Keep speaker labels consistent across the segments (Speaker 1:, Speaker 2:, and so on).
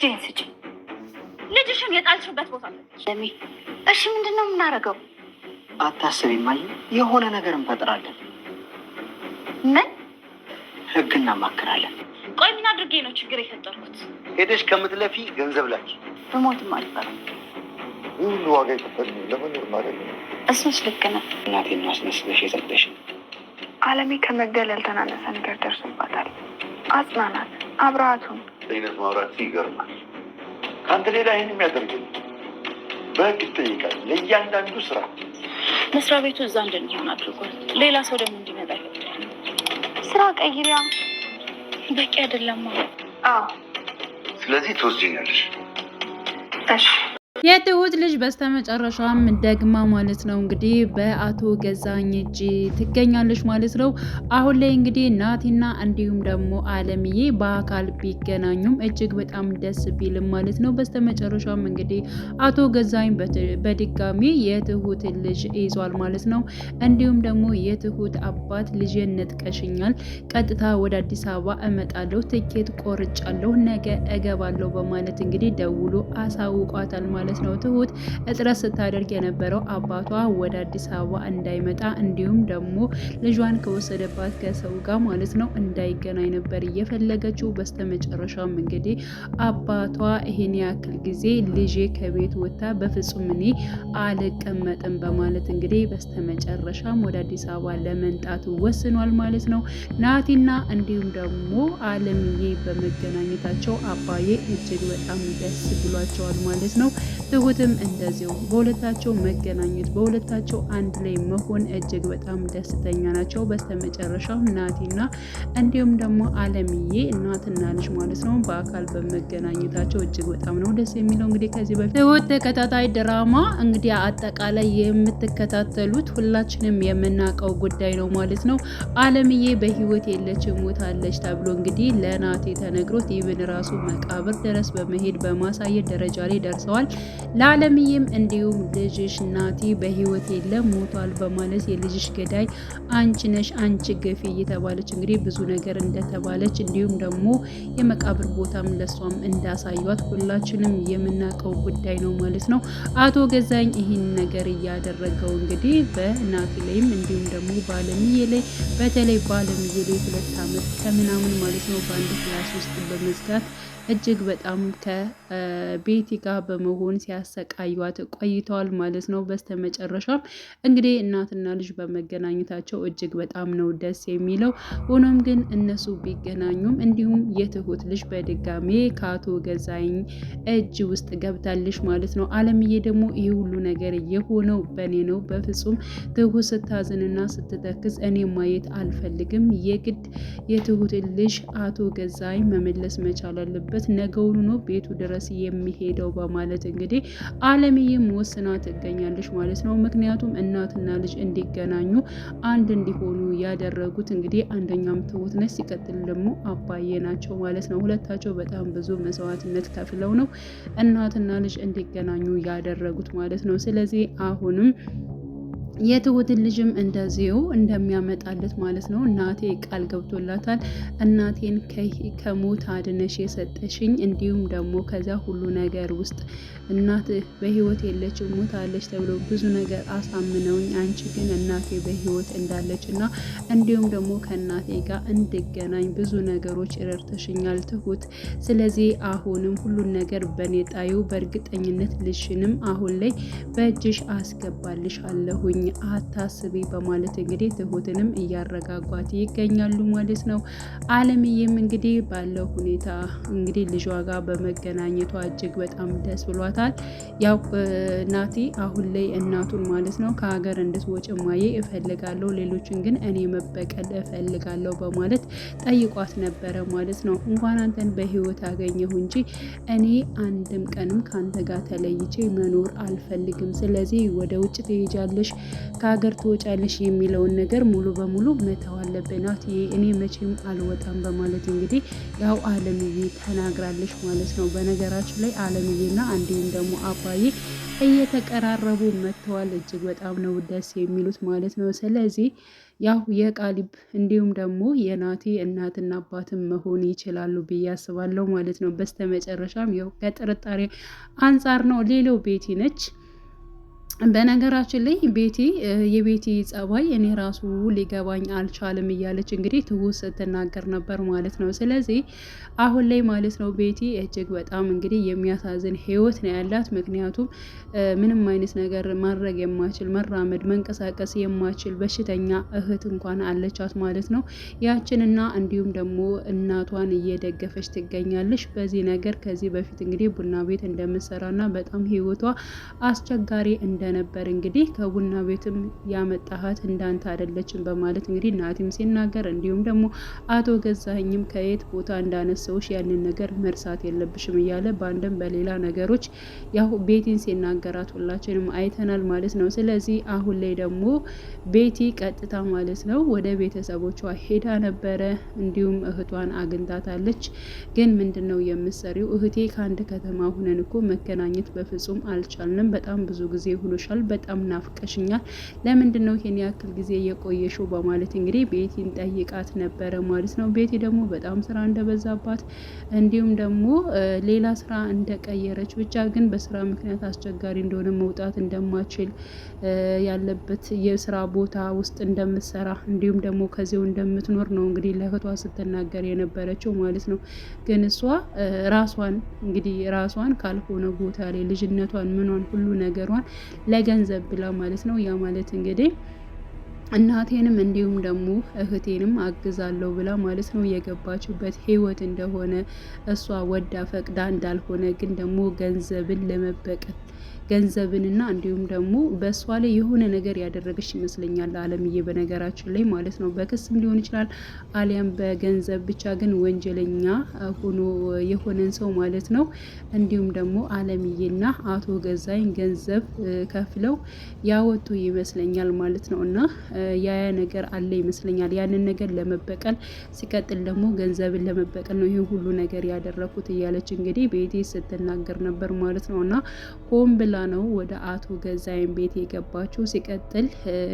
Speaker 1: ጄንስጂ ልጅሽን የጣልሽበት ቦታ ለሚ እሺ ምንድነው የምናደርገው?
Speaker 2: አታስቢ ማይ የሆነ ነገር እንፈጥራለን።
Speaker 1: ምን
Speaker 2: ህግ እናማክራለን።
Speaker 1: ቆይ ምን አድርጌ ነው ችግር የፈጠርኩት?
Speaker 2: ሄደሽ ከምትለፊ ገንዘብ ላኪ።
Speaker 1: በሞትም አልፈራም።
Speaker 2: ሁሉ ዋጋ ይከፈልኝ ለመኖር ማለት ነው።
Speaker 1: እሱስ ልክ ነው።
Speaker 2: እናቴን ማስመስለሽ የሰጠሽ
Speaker 3: አለሜ ከመገለል ተናነሰ ነገር ደርሶባታል። አጽናናት። አብረሃቱን
Speaker 4: አይነት ማውራት ይገርማል። ከአንተ ሌላ ይህን የሚያደርግልኝ በህግ ይጠይቃል። ለእያንዳንዱ ስራ
Speaker 1: መስሪያ ቤቱ እዛ እንድንሆን አድርጓል። ሌላ ሰው ደግሞ እንዲመጣ ይፈቅዳል። ስራ ቀይሪያ በቂ አይደለም ማለት።
Speaker 3: አዎ
Speaker 4: ስለዚህ ትወስጂኛለሽ።
Speaker 3: እሺ
Speaker 5: የትሁት ልጅ በስተመጨረሻም ደግማ ማለት ነው እንግዲህ በአቶ ገዛኝ እጅ ትገኛለች ማለት ነው። አሁን ላይ እንግዲህ ናቲና እንዲሁም ደግሞ አለምዬ በአካል ቢገናኙም እጅግ በጣም ደስ ቢልም ማለት ነው። በስተመጨረሻም እንግዲህ አቶ ገዛኝ በድጋሚ የትሁት ልጅ ይዟል ማለት ነው። እንዲሁም ደግሞ የትሁት አባት ልጄን ነጥቀሽኛል፣ ቀጥታ ወደ አዲስ አበባ እመጣለሁ፣ ትኬት ቆርጫለሁ፣ ነገ እገባለሁ በማለት እንግዲህ ደውሎ አሳውቋታል ማለት ነው። ትሁት እጥረት ስታደርግ የነበረው አባቷ ወደ አዲስ አበባ እንዳይመጣ እንዲሁም ደግሞ ልጇን ከወሰደባት ከሰው ጋር ማለት ነው እንዳይገናኝ ነበር እየፈለገችው። በስተመጨረሻም እንግዲህ አባቷ ይሄን ያክል ጊዜ ልጄ ከቤት ወጥታ በፍጹም እኔ አልቀመጥም በማለት እንግዲህ በስተመጨረሻም ወደ አዲስ አበባ ለመምጣት ወስኗል ማለት ነው። ናቲና እንዲሁም ደግሞ አለምዬ በመገናኘታቸው አባዬ እጅግ በጣም ደስ ብሏቸዋል ማለት ነው። ትሁትም እንደዚሁ በሁለታቸው መገናኘት በሁለታቸው አንድ ላይ መሆን እጅግ በጣም ደስተኛ ናቸው። በስተመጨረሻም ናቲና እንዲሁም ደግሞ አለምዬ እናትና ልጅ ማለት ነው በአካል በመገናኘታቸው እጅግ በጣም ነው ደስ የሚለው። እንግዲህ ከዚህ በፊት ትሁት ተከታታይ ድራማ እንግዲህ አጠቃላይ የምትከታተሉት ሁላችንም የምናውቀው ጉዳይ ነው ማለት ነው። አለምዬ በህይወት የለችም ሞታለች ተብሎ እንግዲህ ለናቲ ተነግሮት ይብን ራሱ መቃብር ድረስ በመሄድ በማሳየት ደረጃ ላይ ደርሰዋል። ለአለምዬም እንዲሁም ልጅሽ ናቲ በህይወት የለም ሞቷል በማለት የልጅሽ ገዳይ አንቺ ነሽ አንቺ ገፊ እየተባለች እንግዲህ ብዙ ነገር እንደተባለች እንዲሁም ደግሞ የመቃብር ቦታም ለሷም እንዳሳዩት ሁላችንም የምናውቀው ጉዳይ ነው ማለት ነው። አቶ ገዛኝ ይህን ነገር እያደረገው እንግዲህ በናቲ ላይም እንዲሁም ደግሞ በአለምዬ ላይ በተለይ በአለምዬ ላይ 2 ዓመት ከምናምን ማለት ነው በአንድ ክላስ ውስጥ በመዝጋት እጅግ በጣም ከቤቲ ጋር በመሆን ሲያሰቃዩት ቆይተዋል ማለት ነው። በስተመጨረሻም እንግዲህ እናትና ልጅ በመገናኘታቸው እጅግ በጣም ነው ደስ የሚለው። ሆኖም ግን እነሱ ቢገናኙም እንዲሁም የትሁት ልጅ በድጋሜ ከአቶ ገዛኝ እጅ ውስጥ ገብታለች ማለት ነው። አለምዬ ደግሞ ይህ ሁሉ ነገር የሆነው በእኔ ነው፣ በፍጹም ትሁት ስታዝንና ስትተክዝ እኔ ማየት አልፈልግም፣ የግድ የትሁት ልጅ አቶ ገዛኝ መመለስ መቻል አለበት፣ ነገውኑ ነው ቤቱ ድረስ የሚሄደው በማለት እንግዲህ አለምዬም ወስና ትገኛለች ማለት ነው። ምክንያቱም እናትና ልጅ እንዲገናኙ አንድ እንዲሆኑ ያደረጉት እንግዲህ አንደኛም ትሁት ነች፣ ሲቀጥል ደግሞ አባዬ ናቸው ማለት ነው። ሁለታቸው በጣም ብዙ መስዋዕትነት ከፍለው ነው እናትና ልጅ እንዲገናኙ ያደረጉት ማለት ነው። ስለዚህ አሁንም የትሁትን ልጅም እንደዚሁ እንደሚያመጣለት ማለት ነው እናቴ ቃል ገብቶላታል። እናቴን ከሞት አድነሽ የሰጠሽኝ እንዲሁም ደግሞ ከዛ ሁሉ ነገር ውስጥ እናትህ በህይወት የለችም ሞታለች ተብሎ ብዙ ነገር አሳምነውኝ፣ አንቺ ግን እናቴ በህይወት እንዳለች እና እንዲሁም ደግሞ ከእናቴ ጋር እንድገናኝ ብዙ ነገሮች ረድተሽኛል ትሁት። ስለዚህ አሁንም ሁሉን ነገር በኔ ጣዩ፣ በእርግጠኝነት ልጅሽንም አሁን ላይ በእጅሽ አስገባልሽ አለሁኝ አታስቢ በማለት እንግዲህ ትሁትንም እያረጋጓት ይገኛሉ ማለት ነው። አለምዬም እንግዲህ ባለው ሁኔታ እንግዲህ ልጇ ጋር በመገናኘቷ እጅግ በጣም ደስ ብሏታል። ያው ናቲ አሁን ላይ እናቱን ማለት ነው ከሀገር እንድትወጭ ማየ እፈልጋለሁ፣ ሌሎችን ግን እኔ መበቀል እፈልጋለሁ በማለት ጠይቋት ነበረ ማለት ነው። እንኳን አንተን በህይወት አገኘሁ እንጂ እኔ አንድም ቀንም ከአንተ ጋር ተለይቼ መኖር አልፈልግም፣ ስለዚህ ወደ ውጭ ትሄጃለሽ፣ ከሀገር ትወጫለሽ የሚለውን ነገር ሙሉ በሙሉ መተው አለብን ናቲ፣ እኔ መቼም አልወጣም በማለት እንግዲህ ያው አለምዬ ተናግራለች ማለት ነው። በነገራችን ላይ አለምዬና እንዲሁም ደግሞ አባዬ እየተቀራረቡ መጥተዋል። እጅግ በጣም ነው ደስ የሚሉት ማለት ነው። ስለዚህ ያው የቃሊብ እንዲሁም ደግሞ የናቲ እናትና አባትም መሆን ይችላሉ ብዬ አስባለሁ ማለት ነው። በስተመጨረሻም ያው ከጥርጣሬ አንጻር ነው። ሌላው ቤቲ ነች። በነገራችን ላይ የቤቲ ጸባይ እኔ ራሱ ሊገባኝ አልቻልም እያለች እንግዲህ ትሁት ስትናገር ነበር ማለት ነው። ስለዚህ አሁን ላይ ማለት ነው ቤቲ እጅግ በጣም እንግዲህ የሚያሳዝን ህይወት ነው ያላት። ምክንያቱም ምንም አይነት ነገር ማድረግ የማችል መራመድ፣ መንቀሳቀስ የማችል በሽተኛ እህት እንኳን አለቻት ማለት ነው። ያችንና እንዲሁም ደግሞ እናቷን እየደገፈች ትገኛለች በዚህ ነገር። ከዚህ በፊት እንግዲህ ቡና ቤት እንደምትሰራና በጣም ህይወቷ አስቸጋሪ እንደነበር እንግዲህ ከቡና ቤትም ያመጣሃት እንዳንተ አይደለችም በማለት እንግዲህ ናቲም ሲናገር እንዲሁም ደግሞ አቶ ገዛኸኝም ከየት ቦታ እንዳነሳውሽ ያንን ነገር መርሳት የለብሽም እያለ በአንድም በሌላ ነገሮች ያው ቤቲን ሲናገራት ሁላችንም አይተናል ማለት ነው። ስለዚህ አሁን ላይ ደግሞ ቤቲ ቀጥታ ማለት ነው ወደ ቤተሰቦቿ ሄዳ ነበረ። እንዲሁም እህቷን አግኝታታለች። ግን ምንድን ነው የምትሰሪው እህቴ? ከአንድ ከተማ ሁነን እኮ መገናኘት በፍጹም አልቻልንም። በጣም ብዙ ጊዜ ሆኖሻል፣ በጣም ናፍቀሽኛል። ለምንድን ነው ይሄን ያክል ጊዜ የቆየሽው? በማለት እንግዲህ ቤቲን ጠይቃት ነበረ ማለት ነው። ቤቲ ደግሞ በጣም ስራ እንደበዛባት እንዲሁም ደግሞ ሌላ ስራ እንደቀየረች ብቻ ግን በስራ ምክንያት አስቸጋሪ እንደሆነ መውጣት እንደማችል ያለበት የስራ ቦታ ውስጥ እንደምትሰራ እንዲሁም ደግሞ ከዚው እንደምትኖር ነው እንግዲህ ለእህቷ ስትናገር የነበረችው ማለት ነው። ግን እሷ ራሷን ካልሆነ ቦታ ላይ ልጅነቷን ምኗን ሁሉ ነገሯን ለገንዘብ ብላ ማለት ነው። ያ ማለት እንግዲህ እናቴንም እንዲሁም ደግሞ እህቴንም አግዛለሁ ብላ ማለት ነው የገባችበት ህይወት እንደሆነ እሷ ወዳ ፈቅዳ እንዳልሆነ ግን ደግሞ ገንዘብን ለመበቀል ገንዘብንና እንዲሁም ደግሞ በእሷ ላይ የሆነ ነገር ያደረገች ይመስለኛል አለምዬ። በነገራችን ላይ ማለት ነው በክስም ሊሆን ይችላል አሊያም በገንዘብ ብቻ ግን ወንጀለኛ ሆኖ የሆነን ሰው ማለት ነው እንዲሁም ደግሞ አለምዬና አቶ ገዛኝ ገንዘብ ከፍለው ያወጡ ይመስለኛል ማለት ነው። እና ያ ነገር አለ ይመስለኛል ያንን ነገር ለመበቀል ሲቀጥል ደግሞ ገንዘብን ለመበቀል ነው ይሄ ሁሉ ነገር ያደረኩት እያለች እንግዲህ ቤቴ ስትናገር ነበር ማለት ነው። እና ሆን ብላ ነው ወደ አቶ ገዛይን ቤት የገባችው። ሲቀጥል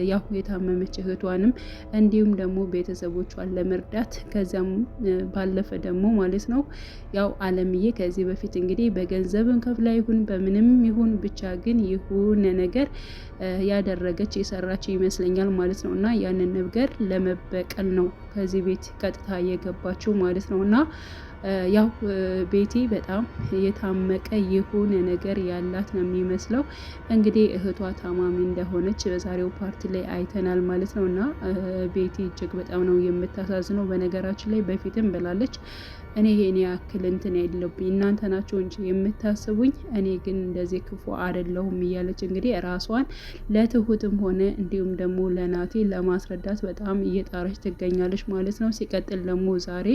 Speaker 5: ያው የታመመች እህቷንም እንዲሁም ደግሞ ቤተሰቦቿን ለመርዳት ከዚያም ባለፈ ደግሞ ማለት ነው ያው አለምዬ ከዚህ በፊት እንግዲህ በገንዘብን ከፍላ ይሁን በምንም ይሁን ብቻ ግን የሆነ ነገር ያደረገች የሰራች ይመስለኛል ማለት ነው። እና ያንን ነገር ለመበቀል ነው ከዚህ ቤት ቀጥታ የገባችው ማለት ነው። እና ያው ቤቲ በጣም የታመቀ የሆነ ነገር ያላት ነው የሚመስለው። እንግዲህ እህቷ ታማሚ እንደሆነች በዛሬው ፓርቲ ላይ አይተናል ማለት ነው። እና ቤቲ እጅግ በጣም ነው የምታሳዝነው። በነገራችን ላይ በፊትም ብላለች እኔ ይሄን ያክል እንትን የለብኝ እናንተ ናቸው እንጂ የምታስቡኝ እኔ ግን እንደዚህ ክፉ አይደለሁም እያለች እንግዲህ ራሷን ለትሁትም ሆነ እንዲሁም ደግሞ ለናቴ ለማስረዳት በጣም እየጣረች ትገኛለች ማለት ነው። ሲቀጥል ደግሞ ዛሬ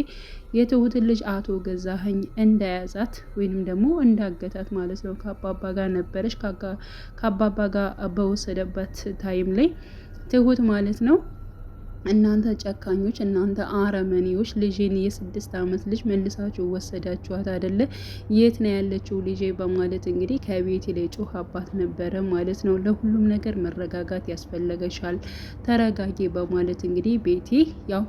Speaker 5: የትሁትን ልጅ አቶ ገዛኸኝ እንደያዛት ወይንም ደግሞ እንዳገታት ማለት ነው። ከአባባ ጋር ነበረች። ከአባባ ጋር በወሰደበት ታይም ላይ ትሁት ማለት ነው እናንተ ጨካኞች፣ እናንተ አረመኔዎች ልጄን የ6 ዓመት ልጅ መልሳችሁ ወሰዳችኋት አይደለ? የት ነው ያለችው ልጄ? በማለት እንግዲህ ከቤት ላይ ጮኻባት ነበረ ማለት ነው። ለሁሉም ነገር መረጋጋት ያስፈልገሻል፣ ተረጋጊ በማለት እንግዲህ ቤቲ ያው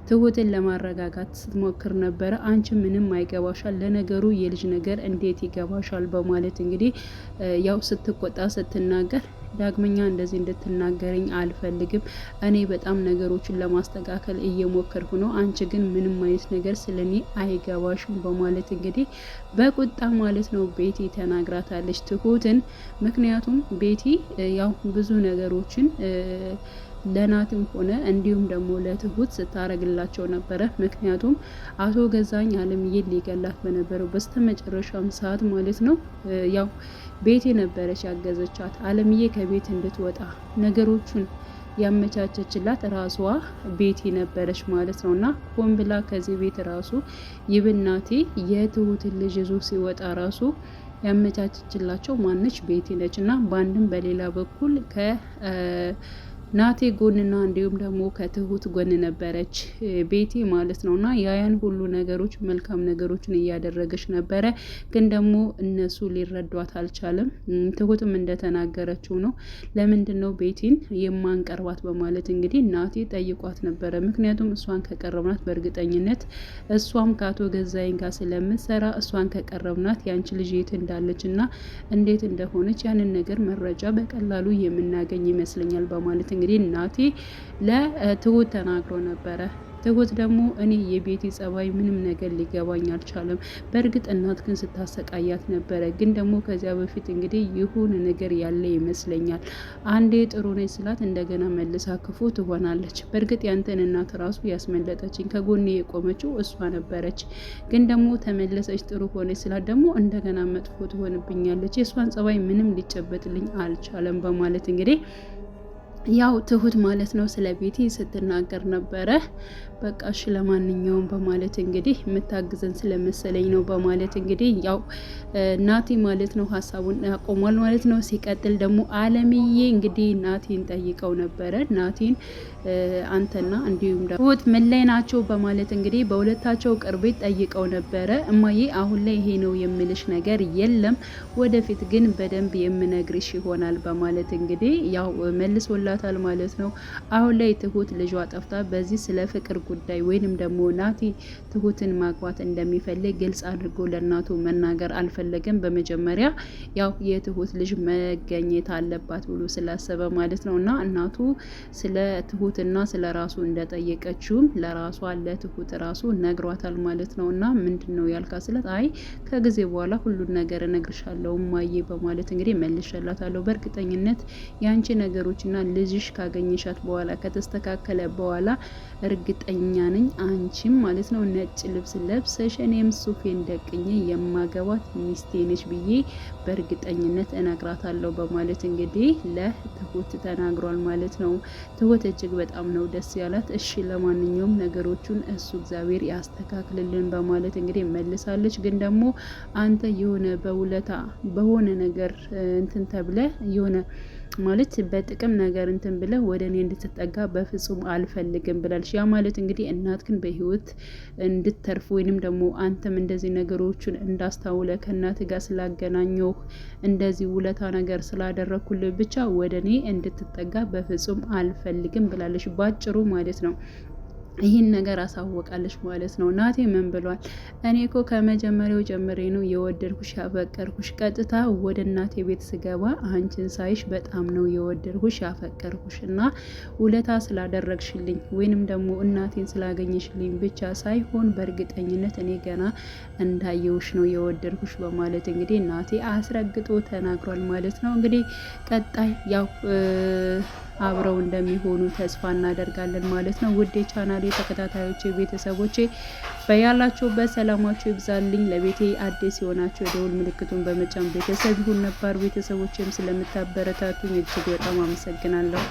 Speaker 5: ትሁትን ለማረጋጋት ስትሞክር ነበረ። አንቺ ምንም አይገባሻል፣ ለነገሩ የልጅ ነገር እንዴት ይገባሻል? በማለት እንግዲህ ያው ስትቆጣ ስትናገር ዳግመኛ እንደዚህ እንድትናገረኝ አልፈልግም። እኔ በጣም ነገሮችን ለማስተካከል እየሞከርኩ ነው። አንቺ ግን ምንም አይነት ነገር ስለኔ አይገባሽም በማለት እንግዲህ በቁጣ ማለት ነው ቤቲ ተናግራታለች ትሁትን። ምክንያቱም ቤቲ ያው ብዙ ነገሮችን ለናትም ሆነ እንዲሁም ደግሞ ለትሁት ስታረግላቸው ነበረ። ምክንያቱም አቶ ገዛኝ አለምዬን ሊገላት በነበረው በስተመጨረሻም ሰዓት ማለት ነው ያው ቤቲ ነበረች ያገዘቻት። አለምዬ ከቤት እንድትወጣ ነገሮቹን ያመቻቸችላት ራሷ ቤቲ ነበረች ማለት ነው። እና ሆን ብላ ከዚህ ቤት ራሱ ይብናቴ የትሁትን ልጅ ይዞ ሲወጣ ራሱ ያመቻቸችላቸው ማነች? ቤቲ ነች። እና በአንድም በሌላ በኩል ናቴ ጎንና እንዲሁም ደግሞ ከትሁት ጎን ነበረች ቤቲ ማለት ነው። እና ያን ሁሉ ነገሮች መልካም ነገሮችን እያደረገች ነበረ፣ ግን ደግሞ እነሱ ሊረዷት አልቻለም። ትሁትም እንደተናገረችው ነው ለምንድን ነው ቤቲን የማንቀርባት በማለት እንግዲህ ናቴ ጠይቋት ነበረ። ምክንያቱም እሷን ከቀረብናት በእርግጠኝነት እሷም ከአቶ ገዛኸኝ ጋር ስለምትሰራ እሷን ከቀረብናት ያንቺ ልጅ የት እንዳለች እና እንዴት እንደሆነች ያንን ነገር መረጃ በቀላሉ የምናገኝ ይመስለኛል በማለት እንግዲህ ናቴ ለትሁት ተናግሮ ነበረ። ትሁት ደግሞ እኔ የቤቲ ጸባይ ምንም ነገር ሊገባኝ አልቻለም። በእርግጥ እናት ግን ስታሰቃያት ነበረ፣ ግን ደግሞ ከዚያ በፊት እንግዲህ የሆነ ነገር ያለ ይመስለኛል። አንዴ ጥሩ ነኝ ስላት እንደገና መልሳ ክፉ ትሆናለች። በእርግጥ ያንተን እናት ራሱ ያስመለጠችኝ ከጎኔ የቆመችው እሷ ነበረች፣ ግን ደግሞ ተመለሰች ጥሩ ሆነች ስላት ደግሞ እንደገና መጥፎ ትሆንብኛለች። የእሷን ጸባይ ምንም ሊጨበጥልኝ አልቻለም በማለት እንግዲህ ያው ትሁት ማለት ነው ስለ ቤቲ ስትናገር ነበረ። በቃ እሺ ለማንኛውም በማለት እንግዲህ የምታግዘን ስለመሰለኝ ነው በማለት እንግዲህ ያው ናቲ ማለት ነው ሀሳቡን ያቆሟል ማለት ነው። ሲቀጥል ደግሞ አለምዬ እንግዲህ ናቲን ጠይቀው ነበረ። ናቲን አንተና እንዲሁም ትሁት ምን ላይ ናቸው በማለት እንግዲህ በሁለታቸው ቅርቤት ጠይቀው ነበረ። እማዬ አሁን ላይ ይሄ ነው የምልሽ ነገር የለም፣ ወደፊት ግን በደንብ የምነግርሽ ይሆናል በማለት እንግዲህ ያው መልሶላታል ማለት ነው። አሁን ላይ ትሁት ልጇ ጠፍታ በዚህ ስለ ፍቅር ጉዳይ ወይንም ደግሞ ናቲ ትሁትን ማግባት እንደሚፈልግ ግልጽ አድርጎ ለእናቱ መናገር አልፈለገም። በመጀመሪያ ያው የትሁት ልጅ መገኘት አለባት ብሎ ስላሰበ ማለት ነው። እና እናቱ ስለ ትሁትና ስለ ራሱ እንደጠየቀችውም ለራሷ ለትሁት ራሱ ነግሯታል ማለት ነው። እና ምንድን ነው ያልካ ስለት አይ ከጊዜ በኋላ ሁሉን ነገር እነግርሻለሁ ማዬ በማለት እንግዲህ መልሼላታለሁ። በእርግጠኝነት ያንቺ ነገሮችና ልጅሽ ካገኘሻት በኋላ ከተስተካከለ በኋላ እርግጠኛ ነኝ አንቺም ማለት ነው ነጭ ልብስ ለብሰሽ እኔም ሱፌን ደቅኜ የማገባት ሚስቴ ነሽ ብዬ በእርግጠኝነት እነግራታለሁ በማለት እንግዲህ ለትሁት ተናግሯል ማለት ነው። ትሁት እጅግ በጣም ነው ደስ ያላት። እሺ ለማንኛውም ነገሮቹን እሱ እግዚአብሔር ያስተካክልልን በማለት እንግዲህ መልሳለች። ግን ደግሞ አንተ የሆነ በውለታ በሆነ ነገር እንትን ተብለ የሆነ ማለት በጥቅም ነገር እንትን ብለ ወደ እኔ እንድትጠጋ በፍጹም አልፈልግም ብላለች። ያ ማለት እንግዲህ እናት ግን በህይወት እንድተርፍ ወይንም ደግሞ አንተም እንደዚህ ነገሮችን እንዳስታውለ ከእናት ጋር ስላገናኘው እንደዚህ ውለታ ነገር ስላደረኩልህ ብቻ ወደ እኔ እንድትጠጋ በፍጹም አልፈልግም ብላለች ባጭሩ ማለት ነው። ይህን ነገር አሳወቃለች ማለት ነው። ናቴ ምን ብሏል? እኔ እኮ ከመጀመሪያው ጀምሬ ነው የወደድኩሽ ያፈቀርኩሽ። ቀጥታ ወደ እናቴ ቤት ስገባ አንቺን ሳይሽ በጣም ነው የወደድኩሽ ያፈቀርኩሽ እና ውለታ ስላደረግሽልኝ ወይንም ደግሞ እናቴን ስላገኘሽልኝ ብቻ ሳይሆን በእርግጠኝነት እኔ ገና እንዳየውሽ ነው የወደድኩሽ በማለት እንግዲህ ናቴ አስረግጦ ተናግሯል ማለት ነው። እንግዲህ ቀጣይ ያው አብረው እንደሚሆኑ ተስፋ እናደርጋለን ማለት ነው። ውዴ ቻናሌ ተከታታዮቼ ቤተሰቦቼ በያላችሁበት ሰላማችሁ ይብዛልኝ። ለቤቴ አዲስ የሆናችሁ የደውል ምልክቱን በመጫን ቤተሰብ ይሁን። ነባር ቤተሰቦችም ስለምታበረታቱኝ እጅግ በጣም አመሰግናለሁ።